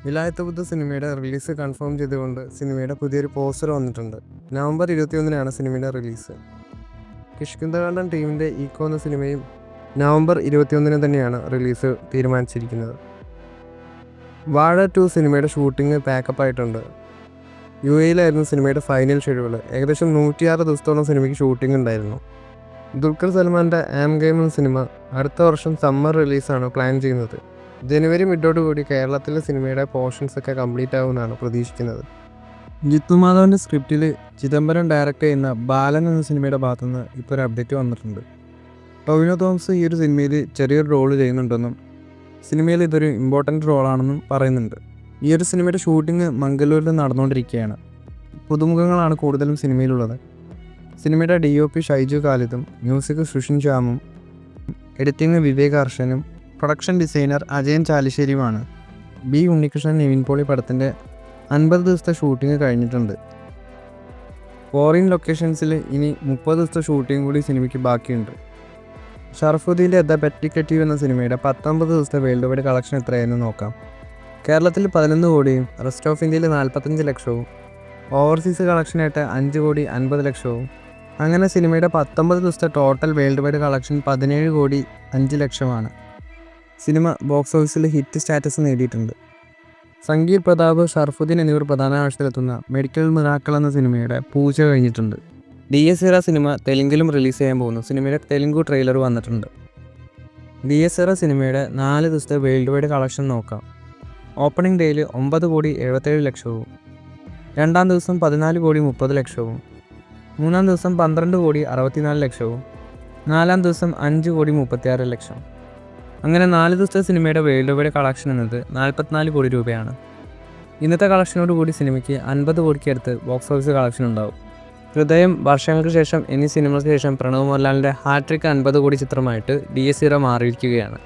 വിലായത്ത് ബുദ്ധ സിനിമയുടെ release confirm ചെയ്തുകൊണ്ട് സിനിമയുടെ പുതിയൊരു പോസ്റ്റർ വന്നിട്ടുണ്ട്. നവംബർ 21-നാണ് സിനിമയുടെ റിലീസ്. കിഷ്കിന്ധകാണ്ഡം ടീമിൻ്റെ ഈക്കോ എന്ന സിനിമയും നവംബർ 21-ന് തന്നെയാണ് റിലീസ് തീരുമാനിച്ചിരിക്കുന്നത്. വാഴ 2 സിനിമയുടെ ഷൂട്ടിംഗ് പാക്കപ്പ് ആയിട്ടുണ്ട്. UAE-യിലായിരുന്നു സിനിമയുടെ ഫൈനൽ ഷെഡ്യൂൾ. ഏകദേശം 106 ദിവസത്തോളം സിനിമയ്ക്ക് ഷൂട്ടിംഗ് ഉണ്ടായിരുന്നു. ദുൽഖർ സൽമാൻ്റെ ആം ഗെയിം എന്ന സിനിമ അടുത്ത വർഷം സമ്മർ റിലീസാണ് പ്ലാൻ ചെയ്യുന്നത്. ജനുവരി മിഡോടുകൂടി കേരളത്തിലെ സിനിമയുടെ പോർഷൻസ് ഒക്കെ കംപ്ലീറ്റ് ആകുമെന്നാണ് പ്രതീക്ഷിക്കുന്നത്. ജിത്തു മാധവൻ്റെ സ്ക്രിപ്റ്റിൽ ചിദംബരം ഡയറക്റ്റ് ചെയ്യുന്ന ബാലൻ എന്ന സിനിമയുടെ ഭാഗത്തുനിന്ന് ഇപ്പോൾ ഒരു അപ്ഡേറ്റ് വന്നിട്ടുണ്ട്. ടൊവിനോ തോമസ് ഈ ഒരു സിനിമയിൽ ചെറിയൊരു റോള് ചെയ്യുന്നുണ്ടെന്നും സിനിമയിൽ ഇതൊരു ഇമ്പോർട്ടൻറ്റ് റോളാണെന്നും പറയുന്നുണ്ട്. ഈ ഒരു സിനിമയുടെ ഷൂട്ടിംഗ് മംഗലൂരിൽ നടന്നുകൊണ്ടിരിക്കുകയാണ്. പുതുമുഖങ്ങളാണ് കൂടുതലും സിനിമയിലുള്ളത്. സിനിമയുടെ DOP ഷൈജു ഖാലിദും മ്യൂസിക് സുഷിൻ ശ്യാമും എഡിറ്റിംഗ് വിവേക് ഹർഷനും പ്രൊഡക്ഷൻ ഡിസൈനർ അജയൻ ചാലിശ്ശേരിയുമാണ്. B ഉണ്ണികൃഷ്ണൻ നിവിൻ പോളി പടത്തിൻ്റെ 50 ദിവസത്തെ ഷൂട്ടിംഗ് കഴിഞ്ഞിട്ടുണ്ട്. ഫോറിൻ ലൊക്കേഷൻസിൽ ഇനി 30 ദിവസത്തെ ഷൂട്ടിംഗ് കൂടി സിനിമയ്ക്ക് ബാക്കിയുണ്ട്. ഷറഫുദ്ദീൻ്റെ ദ പെറ്റിക്കറ്റീവ് എന്ന സിനിമയുടെ 19 ദിവസത്തെ വേൾഡ് വൈഡ് കളക്ഷൻ എത്രയായെന്ന് നോക്കാം. കേരളത്തിൽ 11 കോടിയും റെസ്റ്റ് ഓഫ് ഇന്ത്യയിൽ 45 ലക്ഷവും ഓവർസീസ് കളക്ഷനായിട്ട് 5 കോടി 50 ലക്ഷവും അങ്ങനെ സിനിമയുടെ 19 ദിവസത്തെ ടോട്ടൽ വേൾഡ് വൈഡ് കളക്ഷൻ 17 കോടി 5 ലക്ഷമാണ്. സിനിമ ബോക്സ് ഓഫീസിൽ ഹിറ്റ് സ്റ്റാറ്റസ് നേടിയിട്ടുണ്ട്. സംഗീത് പ്രതാപ്, ഷർഫുദ്ദീൻ എന്നിവർ പ്രധാന ആവശ്യത്തിലെത്തുന്ന മെഡിക്കൽ മിറാക്കിൾ എന്ന സിനിമയുടെ പൂജ കഴിഞ്ഞിട്ടുണ്ട്. DS ERA സിനിമ തെലുങ്കിലും റിലീസ് ചെയ്യാൻ പോകുന്നു. സിനിമയുടെ തെലുങ്കു ട്രെയിലർ വന്നിട്ടുണ്ട്. DS ERA സിനിമയുടെ 4 ദിവസത്തെ വേൾഡ് വൈഡ് കളക്ഷൻ നോക്കാം. ഓപ്പണിംഗ് ഡേയിൽ 9 കോടി 77 ലക്ഷവും, രണ്ടാം ദിവസം 14 കോടി 30 ലക്ഷവും, മൂന്നാം ദിവസം 12 കോടി 64 ലക്ഷവും, നാലാം ദിവസം 5 കോടി 36 ലക്ഷം. അങ്ങനെ 4 ദിവസത്തെ സിനിമയുടെ വേൾഡ് വൈഡ് കളക്ഷൻ എന്നത് 44 കോടി രൂപയാണ്. ഇന്നത്തെ കളക്ഷനോടുകൂടി സിനിമയ്ക്ക് 50 കോടിക്ക് അടുത്ത് ബോക്സ് ഓഫീസ് കളക്ഷൻ ഉണ്ടാവും. ഹൃദയം, വർഷങ്ങൾക്ക് ശേഷം എന്നീ സിനിമകൾക്ക് ശേഷം പ്രണവ് മോഹൻലാലിൻ്റെ ഹാട്രിക് 50 കോടി ചിത്രമായിട്ട് DS ERA മാറിയിരിക്കുകയാണ്.